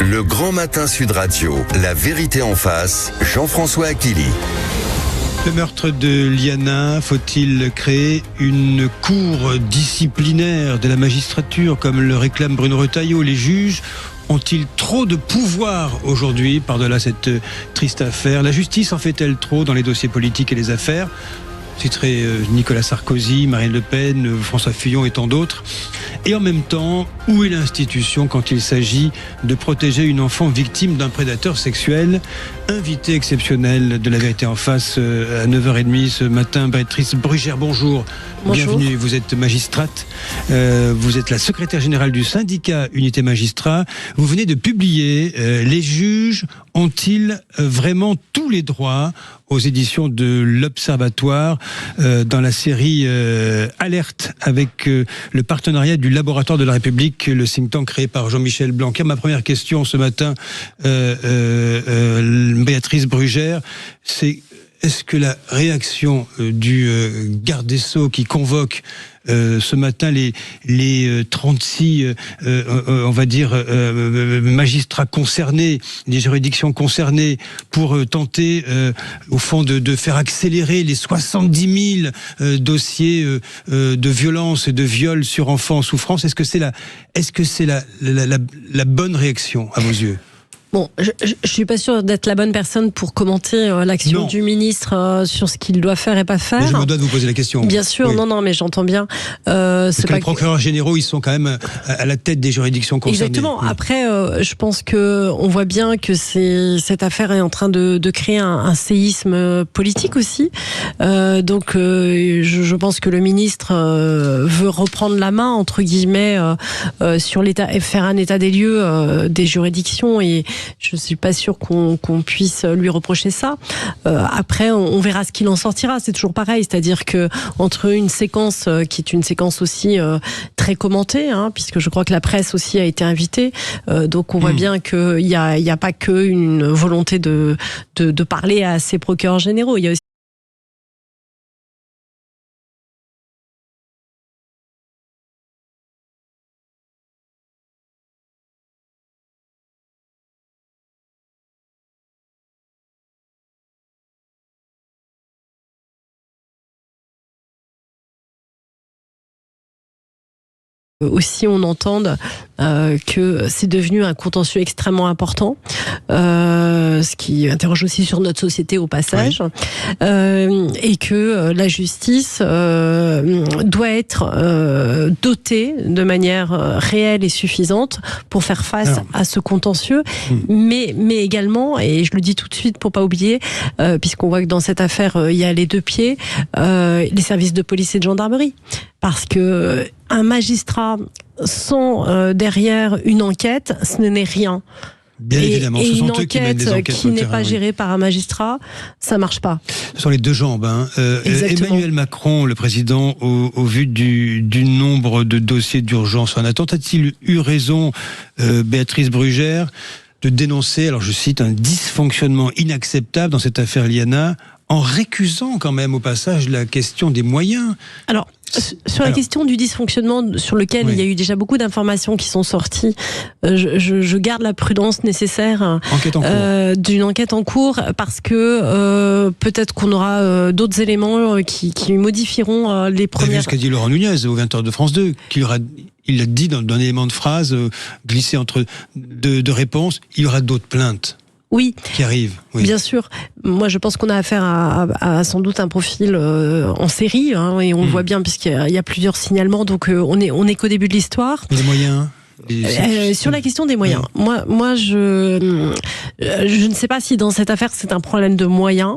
Le Grand Matin Sud Radio, la vérité en face, Jean-François Achilly. Le meurtre de Liana, faut-il créer une cour disciplinaire de la magistrature comme le réclame Bruno Retailleau? Les juges ont-ils trop de pouvoir aujourd'hui par-delà cette triste affaire? La justice en fait-elle trop dans les dossiers politiques et les affaires? Je citerai Nicolas Sarkozy, Marine Le Pen, François Fillon et tant d'autres. Et en même temps, où est l'institution quand il s'agit de protéger une enfant victime d'un prédateur sexuel? Invité exceptionnel de la vérité en face à 9h30 ce matin, Béatrice Brugère, bonjour. Bonjour. Bienvenue, vous êtes magistrate, vous êtes la secrétaire générale du syndicat Unité Magistrat. Vous venez de publier Les juges ont-ils vraiment tous les droits aux éditions de l'Observatoire dans la série Alerte avec le partenariat du Laboratoire de la République, le think tank créé par Jean-Michel Blanquer. Ma première question ce matin, Béatrice Brugère, c'est: est-ce que la réaction du garde des Sceaux qui convoque ce matin les 36 on va dire magistrats concernés, les juridictions concernées, pour tenter au fond de faire accélérer les 70 000 dossiers de violence et de viol sur enfants en souffrance, est-ce que c'est la bonne réaction à vos yeux? Bon, je suis pas sûre d'être la bonne personne pour commenter l'action du ministre sur ce qu'il doit faire et pas faire. Mais je me dois de vous poser la question. Bien sûr, oui. Non, mais j'entends bien. Parce que les procureurs généraux, ils sont quand même à la tête des juridictions concernées. Exactement. Oui. Après, je pense que on voit bien que cette affaire est en train de créer un séisme politique aussi. Donc, je pense que le ministre veut reprendre la main, entre guillemets, sur faire un état des lieux des juridictions, et je suis pas sûre qu'on puisse lui reprocher ça. Après, on verra ce qu'il en sortira. C'est toujours pareil, c'est-à-dire que entre une séquence qui est une séquence aussi très commentée, puisque je crois que la presse aussi a été invitée, donc on voit bien qu'il y a pas que une volonté de parler à ces procureurs généraux. Il y a aussi on entende que c'est devenu un contentieux extrêmement important, ce qui interroge aussi sur notre société au passage, oui. Et que la justice doit être dotée de manière réelle et suffisante pour faire face à ce contentieux, mais également, et je le dis tout de suite pour pas oublier, puisqu'on voit que dans cette affaire il y a les deux pieds, les services de police et de gendarmerie, parce que un magistrat sans derrière une enquête, ce n'est rien. Bien évidemment, ce sont eux qui mènent des enquêtes qui n'est pas gérée par un magistrat, ça marche pas. Ce sont les deux jambes. Emmanuel Macron, le président, au vu du nombre de dossiers d'urgence en attente, a-t-il eu raison, Béatrice Brugère, de dénoncer, alors je cite, un dysfonctionnement inacceptable dans cette affaire Liana, en récusant quand même au passage la question des moyens? Alors, sur la question du dysfonctionnement, sur lequel il y a eu déjà beaucoup d'informations qui sont sorties, je garde la prudence nécessaire d'une enquête en cours, parce que peut-être qu'on aura d'autres éléments qui modifieront les premières... Vous avez vu ce qu'a dit Laurent Nunez au 20h de France 2, il a dit dans un élément de phrase glissé entre deux réponses, il y aura d'autres plaintes. Oui, qui arrive. Oui. Bien sûr. Moi, je pense qu'on a affaire à sans doute un profil en série, et on le voit bien puisqu'il y a plusieurs signalements. Donc, on est qu'au début de l'histoire. Les moyens. Sur la question des moyens, moi, je ne sais pas si dans cette affaire c'est un problème de moyens.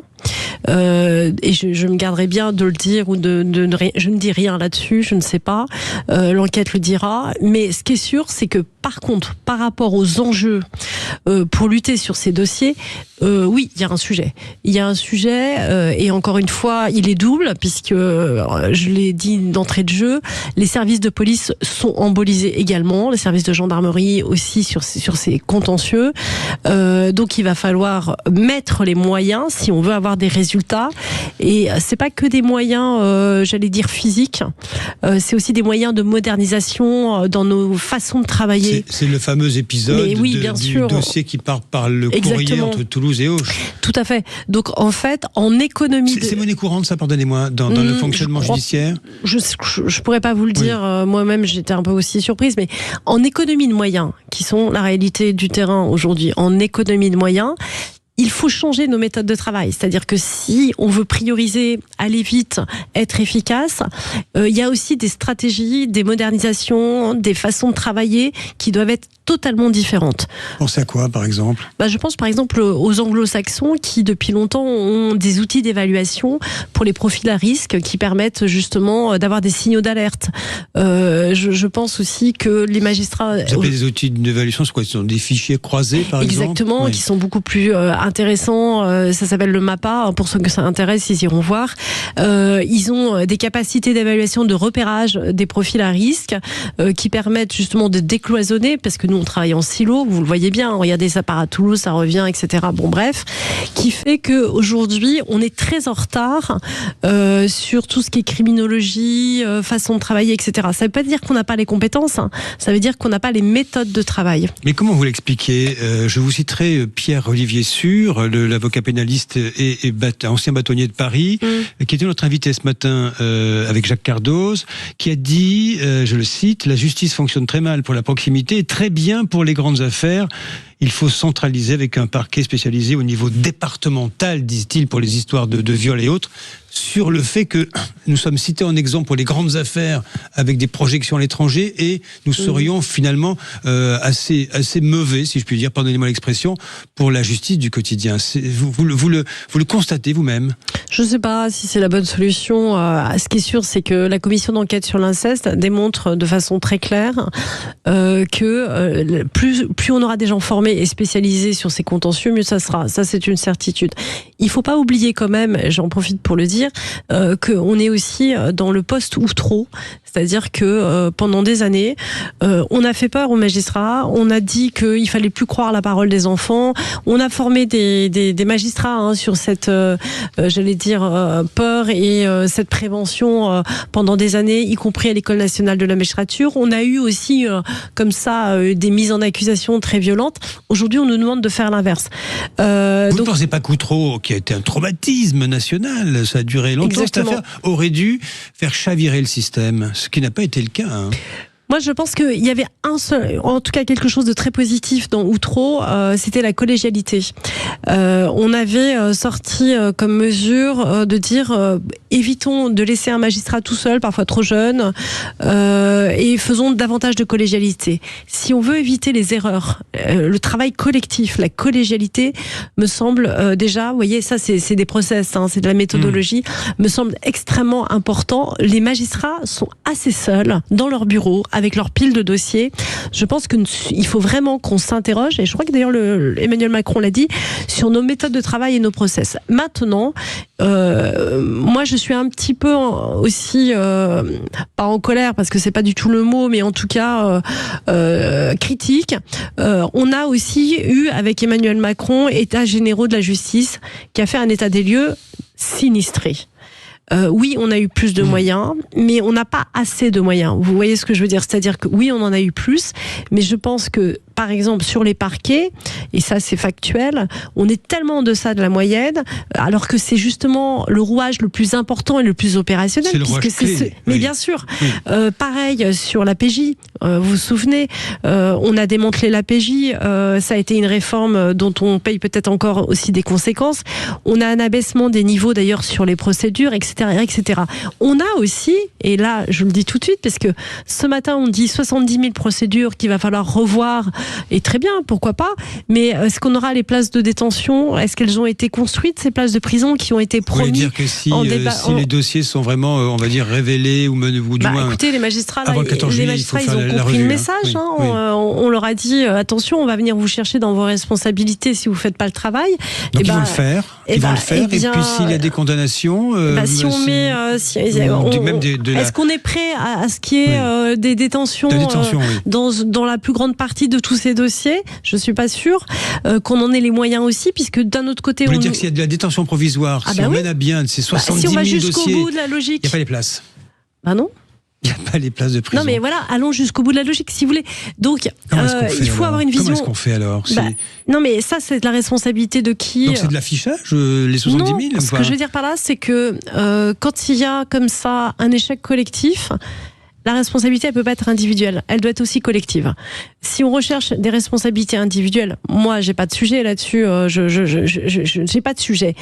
Et je me garderai bien de le dire ou je ne dis rien là-dessus, je ne sais pas. L'enquête le dira. Mais ce qui est sûr, c'est que par contre, par rapport aux enjeux pour lutter sur ces dossiers, oui, il y a un sujet. Il y a un sujet, et encore une fois, il est double, puisque, je l'ai dit d'entrée de jeu, les services de police sont embolisés également, les services de gendarmerie aussi sur ces contentieux. Donc il va falloir mettre les moyens si on veut avoir des résultats. Et c'est pas que des moyens, j'allais dire physiques, c'est aussi des moyens de modernisation dans nos façons de travailler. C'est le fameux épisode du dossier qui part par le courrier entre Toulouse et Auch. Tout à fait. Donc en fait, en économie... C'est monnaie courante, ça, pardonnez-moi, dans le fonctionnement judiciaire? Je pourrais pas vous le dire, moi-même j'étais un peu aussi surprise, mais en économie de moyens, qui sont la réalité du terrain aujourd'hui, en économie de moyens, il faut changer nos méthodes de travail. C'est-à-dire que si on veut prioriser, aller vite, être efficace, il y a aussi des stratégies, des modernisations, des façons de travailler qui doivent être totalement différentes. Pensez à quoi, par exemple ? Je pense par exemple aux anglo-saxons qui, depuis longtemps, ont des outils d'évaluation pour les profils à risque qui permettent justement d'avoir des signaux d'alerte. Je pense aussi que les magistrats... Vous appelez des outils d'évaluation, c'est quoi ? Ce sont des fichiers croisés, par exemple ? Exactement, qui sont beaucoup plus intéressants. Ça s'appelle le MAPA. Pour ceux que ça intéresse, ils iront voir. Ils ont des capacités d'évaluation, de repérage des profils à risque qui permettent justement de décloisonner, parce que nous, on travaille en silo, vous le voyez bien, regardez ça part à Toulouse, ça revient, etc. Bon, bref, qui fait qu'aujourd'hui, on est très en retard sur tout ce qui est criminologie, façon de travailler, etc. Ça ne veut pas dire qu'on n'a pas les compétences, hein. Ça veut dire qu'on n'a pas les méthodes de travail. Mais comment vous l'expliquez ? Je vous citerai Pierre-Olivier Sûr, l'avocat pénaliste et ancien bâtonnier de Paris, qui était notre invité ce matin avec Jacques Cardoz, qui a dit, je le cite, « La justice fonctionne très mal pour la proximité et très bien pour les grandes affaires. Il faut centraliser avec un parquet spécialisé au niveau départemental, disent-ils, pour les histoires de viol et autres, sur le fait que nous sommes cités en exemple pour les grandes affaires avec des projections à l'étranger et nous serions finalement assez mauvais, si je puis dire, pardonnez-moi l'expression, pour la justice du quotidien. Vous le constatez vous-même ? Je ne sais pas si c'est la bonne solution. Ce qui est sûr, c'est que la commission d'enquête sur l'inceste démontre de façon très claire que plus on aura des gens formés et spécialisés sur ces contentieux, mieux ça sera. Ça, c'est une certitude. Il ne faut pas oublier quand même, j'en profite pour le dire, qu'on est aussi dans le post ou trop. C'est-à-dire que pendant des années, on a fait peur aux magistrats, on a dit qu'il fallait plus croire la parole des enfants, on a formé des magistrats sur cette, j'allais dire, peur et cette prévention pendant des années, y compris à l'École nationale de la magistrature. On a eu aussi, comme ça, des mises en accusation très violentes. Aujourd'hui, on nous demande de faire l'inverse. Vous ne pensez pas qu'Outreau, qui a été un traumatisme national, ça a duré longtemps, exactement, cette affaire aurait dû faire chavirer le système, ce qui n'a pas été le cas, hein. Moi, je pense qu'il y avait en tout cas quelque chose de très positif dans Outreau, c'était la collégialité. On avait sorti comme mesure de dire évitons de laisser un magistrat tout seul, parfois trop jeune, et faisons davantage de collégialité. Si on veut éviter les erreurs, le travail collectif, la collégialité me semble déjà, vous voyez, ça c'est des process, c'est de la méthodologie, me semble extrêmement important. Les magistrats sont assez seuls dans leur bureau, avec leur pile de dossiers. Je pense qu'il faut vraiment qu'on s'interroge, et je crois que d'ailleurs Emmanuel Macron l'a dit, sur nos méthodes de travail et nos process. Maintenant, moi je suis un petit peu aussi, pas en colère parce que c'est pas du tout le mot, mais en tout cas critique. On a aussi eu avec Emmanuel Macron, état généraux de la justice, qui a fait un état des lieux sinistré. Oui, on a eu plus de moyens, mais on n'a pas assez de moyens. Vous voyez ce que je veux dire ? C'est-à-dire que oui, on en a eu plus, mais je pense que, par exemple, sur les parquets, et ça c'est factuel, on est tellement en deçà de la moyenne, alors que c'est justement le rouage le plus important et le plus opérationnel. C'est le rouage clé. Mais oui, bien sûr. Oui. Pareil sur la PJ. Vous vous souvenez, on a démantelé la PJ. Ça a été une réforme dont on paye peut-être encore aussi des conséquences. On a un abaissement des niveaux d'ailleurs sur les procédures, etc., etc. On a aussi, et là je le dis tout de suite, parce que ce matin on dit 70 000 procédures qu'il va falloir revoir Et très bien, pourquoi pas. Mais est-ce qu'on aura les places de détention? Est-ce qu'elles ont été construites, ces places de prison qui ont été promises? Vous voulez dire que si les dossiers sont vraiment, on va dire, révélés ou du moins... Écoutez, les magistrats, avant le 14 juillet, ils ont compris le message. On leur a dit, attention, on va venir vous chercher dans vos responsabilités si vous ne faites pas le travail. Donc ils vont le faire. Et puis s'il y a des condamnations... si on met... est-ce qu'on est prêt à ce qu'il y ait des détentions dans la plus grande partie de tous ces dossiers? Je ne suis pas sûre qu'on en ait les moyens aussi, puisque d'un autre côté... Vous voulez dire que s'il y a de la détention provisoire, si on mène à bien ces 70 000 dossiers... Si on va jusqu'au bout de la logique... Il n'y a pas les places. Non. Il n'y a pas les places de prison. Non mais voilà, allons jusqu'au bout de la logique si vous voulez. Donc il faut avoir une vision. Comment est-ce qu'on fait alors? Non mais ça c'est de la responsabilité de qui? Donc c'est de l'affichage, les 70 000? Non, ce que je veux dire par là c'est que quand il y a comme ça un échec collectif, la responsabilité, elle peut pas être individuelle, elle doit être aussi collective. Si on recherche des responsabilités individuelles, moi, j'ai pas de sujet là-dessus. Je n'ai pas de sujet.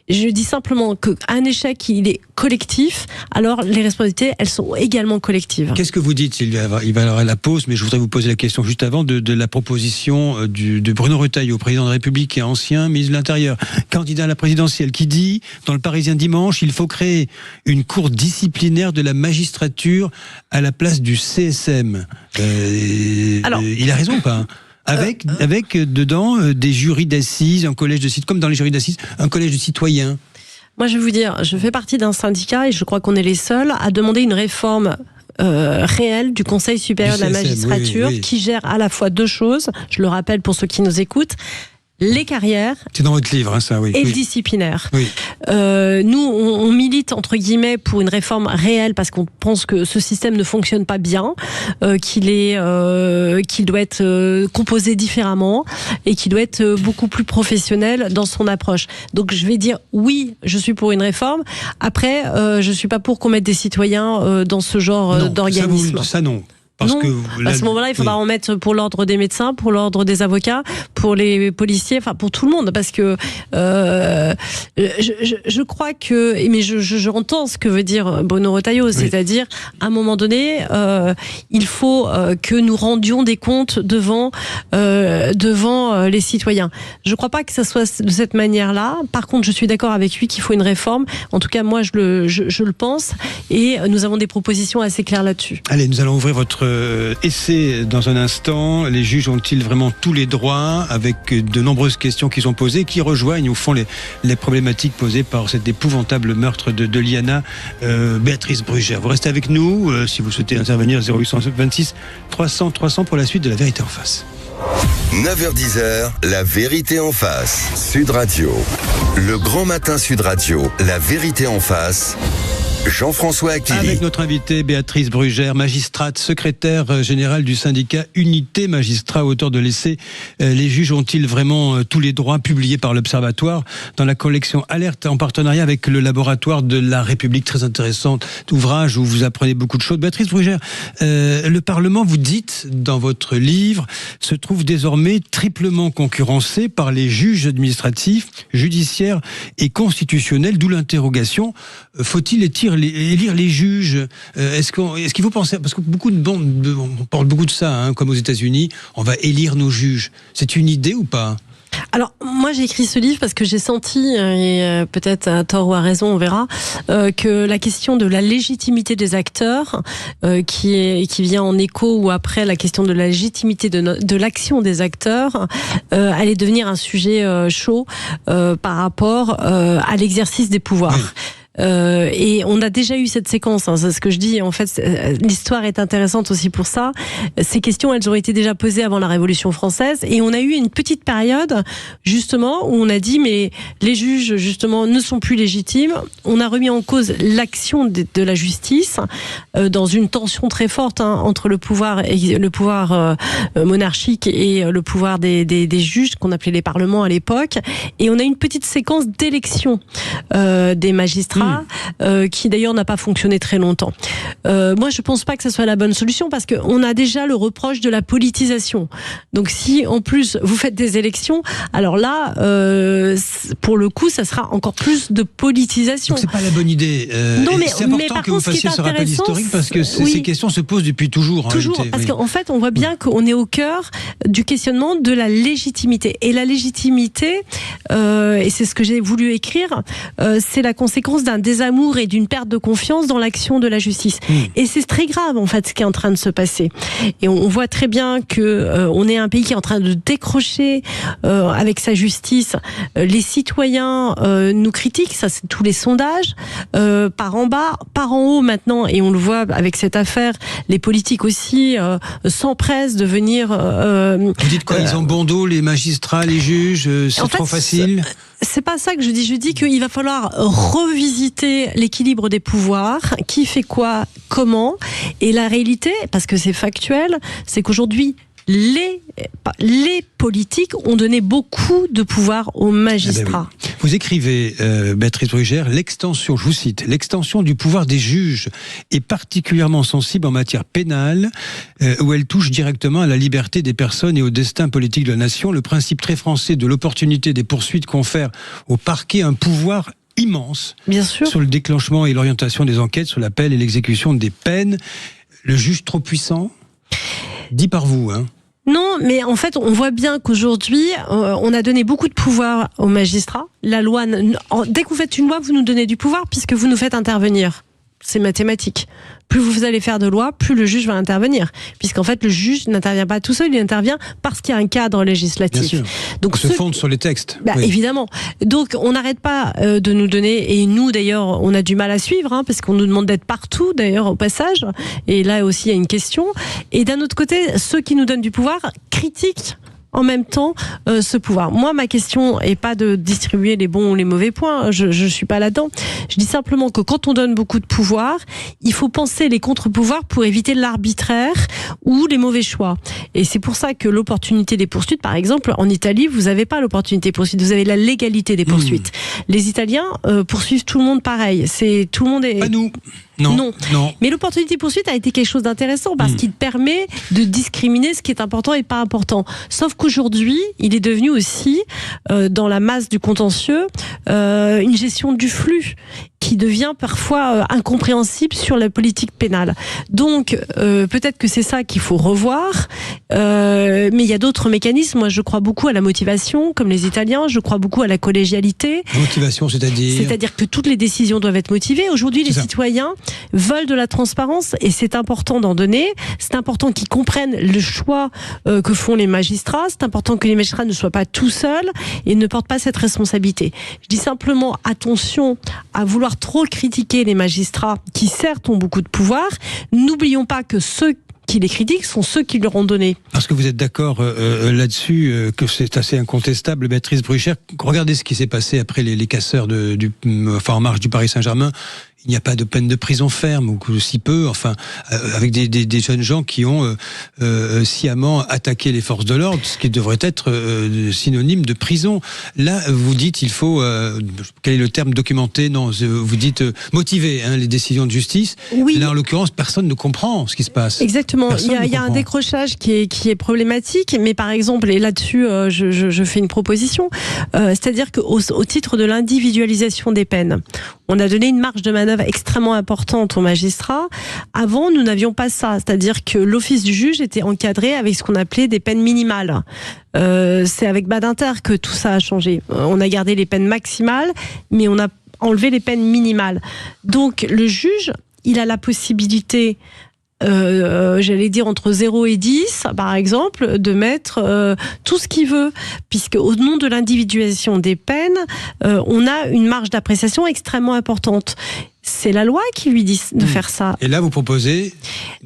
Je dis simplement qu'un échec, il est collectif. Alors les responsabilités, elles sont également collectives. Qu'est-ce que vous dites, Sylvia? Il va y avoir la pause, mais je voudrais vous poser la question juste avant de la proposition de Bruno Retailleau, président de la République et ancien ministre de l'Intérieur, candidat à la présidentielle, qui dit dans le Parisien dimanche, il faut créer une cour disciplinaire de la magistrature à la place du CSM. Alors, il a raison ou pas? Avec dedans des jurys d'assises, un collège de comme dans les jurys d'assises, un collège de citoyens. Moi, je vais vous dire, je fais partie d'un syndicat et je crois qu'on est les seuls à demander une réforme réelle du Conseil supérieur de la magistrature qui gère à la fois deux choses. Je le rappelle pour ceux qui nous écoutent. Les carrières. C'est dans votre livre, ça, oui. Et le disciplinaire. Oui. Nous, on milite, entre guillemets, pour une réforme réelle parce qu'on pense que ce système ne fonctionne pas bien, qu'il doit être composé différemment et qu'il doit être beaucoup plus professionnel dans son approche. Donc, je vais dire oui, je suis pour une réforme. Après, je suis pas pour qu'on mette des citoyens dans ce genre d'organisme. Ça, non. Parce à ce moment-là, il faudra en mettre pour l'ordre des médecins, pour l'ordre des avocats, pour les policiers, enfin pour tout le monde. Parce que je crois que, mais je entends ce que veut dire Bruno Retailleau, c'est-à-dire à un moment donné, il faut que nous rendions des comptes devant les citoyens. Je ne crois pas que ça soit de cette manière-là. Par contre, je suis d'accord avec lui qu'il faut une réforme. En tout cas, moi, je le pense, et nous avons des propositions assez claires là-dessus. Allez, nous allons ouvrir votre essai dans un instant. Les juges ont-ils vraiment tous les droits, avec de nombreuses questions qui sont posées, qui rejoignent au fond les problématiques posées par cet épouvantable meurtre de Liana Béatrice Brugère. Vous restez avec nous si vous souhaitez intervenir, 0826 300 300 pour la suite de La Vérité en face. 9h-10h, La Vérité en face. Sud Radio. Le grand matin Sud Radio, La Vérité en face. Jean-François Akili. Avec notre invitée Béatrice Brugère, magistrate, secrétaire générale du syndicat Unité Magistrat, auteur de l'essai Les juges ont-ils vraiment tous les droits, publié par l'Observatoire dans la collection Alerte en partenariat avec le laboratoire de la République. Très intéressant ouvrage où vous apprenez beaucoup de choses. Béatrice Brugère, le Parlement, vous dites dans votre livre, se trouve désormais triplement concurrencé par les juges administratifs, judiciaires et constitutionnels, d'où l'interrogation, faut-il élire les juges? Est-ce qu'il faut penser, parce que on parle beaucoup de ça, comme aux États-Unis, on va élire nos juges. C'est une idée ou pas? Alors, moi j'ai écrit ce livre parce que j'ai senti, et peut-être à tort ou à raison, on verra, que la question de la légitimité des acteurs, qui vient en écho ou après la question de la légitimité de l'action des acteurs, allait devenir un sujet chaud par rapport à l'exercice des pouvoirs. Oui. Et on a déjà eu cette séquence, c'est ce que je dis, en fait l'histoire est intéressante aussi pour ça. Ces questions, elles ont été déjà posées avant la Révolution française, et on a eu une petite période justement où on a dit mais les juges justement ne sont plus légitimes. On a remis en cause l'action de la justice dans une tension très forte entre le pouvoir monarchique et le pouvoir des juges qu'on appelait les parlements à l'époque, et on a une petite séquence d'élection des magistrats magistrat, qui d'ailleurs n'a pas fonctionné très longtemps. Moi, je pense pas que ça soit la bonne solution, parce qu'on a déjà le reproche de la politisation. Donc si en plus vous faites des élections, alors là, pour le coup, ça sera encore plus de politisation. Donc c'est pas la bonne idée. Non, mais c'est important que vous fassiez ce rappel historique, parce que ces questions se posent depuis toujours. Toujours, parce qu'en fait, on voit bien qu'on est au cœur du questionnement de la légitimité. Et la légitimité, et c'est ce que j'ai voulu écrire, c'est la conséquence d'un désamour et d'une perte de confiance dans l'action de la justice. Et c'est très grave, en fait, ce qui est en train de se passer. Et on voit très bien que on est un pays qui est en train de décrocher avec sa justice. Les citoyens nous critiquent, ça c'est tous les sondages, par en bas, par en haut maintenant, et on le voit avec cette affaire, les politiques aussi s'empressent de venir... Vous dites quoi, ils ont bon dos, les magistrats, les juges, c'est trop facile? C'est pas ça que je dis. Je dis qu'il va falloir revisiter l'équilibre des pouvoirs, qui fait quoi, comment. Et la réalité, parce que c'est factuel, c'est qu'aujourd'hui, les politiques ont donné beaucoup de pouvoir aux magistrats. Ah ben oui. Vous écrivez, Béatrice Brugère, l'extension, je vous cite, l'extension du pouvoir des juges est particulièrement sensible en matière pénale, où elle touche directement à la liberté des personnes et au destin politique de la nation. Le principe très français de l'opportunité des poursuites confère au parquet un pouvoir immense. Bien sûr. Sur le déclenchement et l'orientation des enquêtes, sur l'appel et l'exécution des peines. Le juge trop puissant, dit par vous, hein. Non, mais en fait, on voit bien qu'aujourd'hui, on a donné beaucoup de pouvoir aux magistrats. La loi, dès que vous faites une loi, vous nous donnez du pouvoir puisque vous nous faites intervenir. C'est mathématique. Plus vous allez faire de lois, plus le juge va intervenir. Puisqu'en fait, le juge n'intervient pas tout seul, il intervient parce qu'il y a un cadre législatif. Bien sûr. Donc, on se fonde sur les textes. Oui. Évidemment. Donc, on n'arrête pas de nous donner, et nous d'ailleurs, on a du mal à suivre, parce qu'on nous demande d'être partout, d'ailleurs, au passage. Et là aussi, il y a une question. Et d'un autre côté, ceux qui nous donnent du pouvoir critiquent en même temps ce pouvoir. Moi, ma question est pas de distribuer les bons ou les mauvais points, je suis pas là-dedans. Je dis simplement que quand on donne beaucoup de pouvoir, il faut penser les contre-pouvoirs pour éviter l'arbitraire ou les mauvais choix. Et c'est pour ça que l'opportunité des poursuites, par exemple, en Italie, vous avez pas l'opportunité des poursuites, vous avez la légalité des poursuites. Les Italiens poursuivent tout le monde pareil. Tout le monde est... Pas nous. Non. Mais l'opportunité de poursuite a été quelque chose d'intéressant parce qu'il permet de discriminer ce qui est important et pas important. Sauf qu'aujourd'hui, il est devenu aussi, dans la masse du contentieux, une gestion du flux qui devient parfois incompréhensible sur la politique pénale. Donc, peut-être que c'est ça qu'il faut revoir, mais il y a d'autres mécanismes. Moi, je crois beaucoup à la motivation, comme les Italiens. Je crois beaucoup à la collégialité. Motivation, c'est-à-dire ? C'est-à-dire que toutes les décisions doivent être motivées. Aujourd'hui, les citoyens veulent de la transparence et c'est important d'en donner. C'est important qu'ils comprennent le choix que font les magistrats. C'est important que les magistrats ne soient pas tout seuls et ne portent pas cette responsabilité. Je dis simplement attention à vouloir trop critiquer les magistrats qui certes ont beaucoup de pouvoir. N'oublions pas que ceux qui les critiquent sont ceux qui leur ont donné. Parce que vous êtes d'accord là-dessus, que c'est assez incontestable, Béatrice Brugère. Regardez ce qui s'est passé après les casseurs en marche du Paris Saint-Germain. Il n'y a pas de peine de prison ferme, ou si peu, avec des jeunes gens qui ont sciemment attaqué les forces de l'ordre, ce qui devrait être synonyme de prison. Là, vous dites, il faut, quel est le terme, documenter? Non, vous dites motiver les décisions de justice. Oui. Là, en l'occurrence, personne ne comprend ce qui se passe. Exactement. Il y a un décrochage qui est problématique, mais par exemple, et là-dessus, je fais une proposition, c'est-à-dire qu'au titre de l'individualisation des peines, on a donné une marge de manœuvre extrêmement importante aux magistrats. Avant, nous n'avions pas ça. C'est-à-dire que l'office du juge était encadré avec ce qu'on appelait des peines minimales. C'est avec Badinter que tout ça a changé. On a gardé les peines maximales, mais on a enlevé les peines minimales. Donc, le juge, il a la possibilité... j'allais dire entre 0 et 10, par exemple, de mettre tout ce qu'il veut, puisque au nom de l'individualisation des peines, on a une marge d'appréciation extrêmement importante. C'est la loi qui lui dit de faire ça. Et là, vous proposez...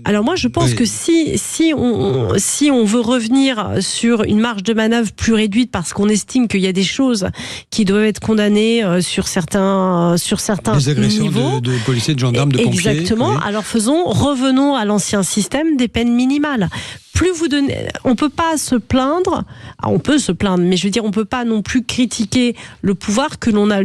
Alors moi, je pense que si on veut revenir sur une marge de manœuvre plus réduite parce qu'on estime qu'il y a des choses qui doivent être condamnées sur certains des agressions niveaux, de policiers, de gendarmes, de pompiers. Exactement. Oui. Alors revenons à l'ancien système des peines minimales. Plus vous donnez, on peut pas se plaindre. On peut se plaindre, mais je veux dire, on peut pas non plus critiquer le pouvoir que l'on a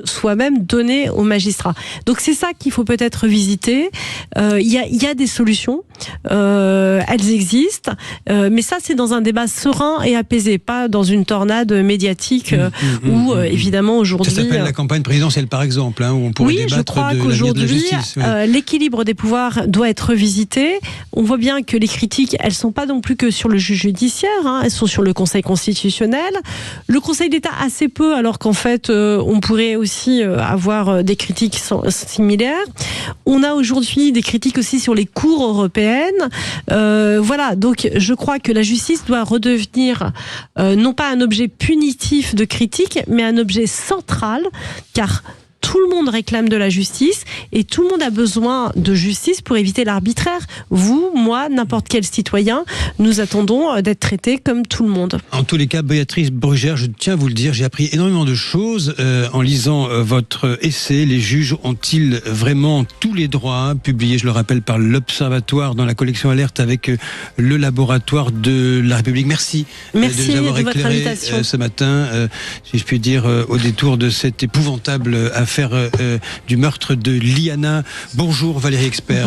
soi-même donné aux magistrats. Donc c'est ça qu'il faut peut-être visiter. Il y a des solutions, elles existent, mais ça c'est dans un débat serein et apaisé, pas dans une tornade médiatique où évidemment aujourd'hui. Ça s'appelle la campagne présidentielle par exemple, où on pourrait débattre je crois de qu'aujourd'hui, la justice. L'équilibre des pouvoirs doit être revisité. On voit bien que les critiques, elles sont pas non plus que sur le juge judiciaire, elles sont sur le Conseil constitutionnel. Le Conseil d'État assez peu, alors qu'en fait, on pourrait aussi avoir des critiques similaires. On a aujourd'hui des critiques aussi sur les cours européennes. Voilà, donc je crois que la justice doit redevenir non pas un objet punitif de critique, mais un objet central, car tout le monde réclame de la justice et tout le monde a besoin de justice pour éviter l'arbitraire. Vous, moi, n'importe quel citoyen, nous attendons d'être traités comme tout le monde. En tous les cas, Béatrice Brugère, je tiens à vous le dire, j'ai appris énormément de choses en lisant votre essai. Les juges ont-ils vraiment tous les droits, publié, je le rappelle, par l'Observatoire dans la collection Alerte avec le laboratoire de la République. Merci de nous avoir éclairé ce matin, si je puis dire, au détour de cette épouvantable affaire du meurtre de Liana. Bonjour Valérie Expert.